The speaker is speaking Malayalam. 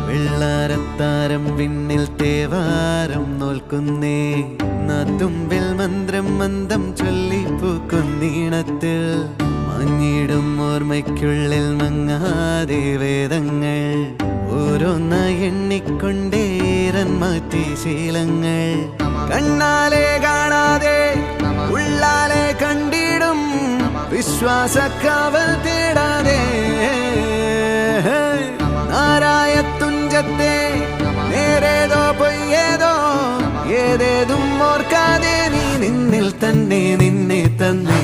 വെള്ളാരത്താരം വിണ്ണിൽ തേവാരം നോൽക്കുന്നേ നാത്തുമ്പിൽ മന്ത്രം മന്ദം ചൊല്ലിപ്പൂക്കുന്നീണത്തിൽ മങ്ങിടും ഓർമ്മയ്ക്കുള്ളിൽ മങ്ങാതെ വേദങ്ങൾ ഓരോന്നായി എണ്ണിക്കൊണ്ടേരൻ മാറ്റി ശീലങ്ങൾ കണ്ണാലെ കാണാതെ ഉള്ളാലെ കണ്ടിടും വിശ്വാസക്കാവൽ തേടാതെ നാരായ തുഞ്ചത്തെ നേരേതോ പൊയ്യേതോ ഏതേതും ഓർക്കാതെ നീ നിന്നിൽ തന്നെ നിന്നെ തന്നെ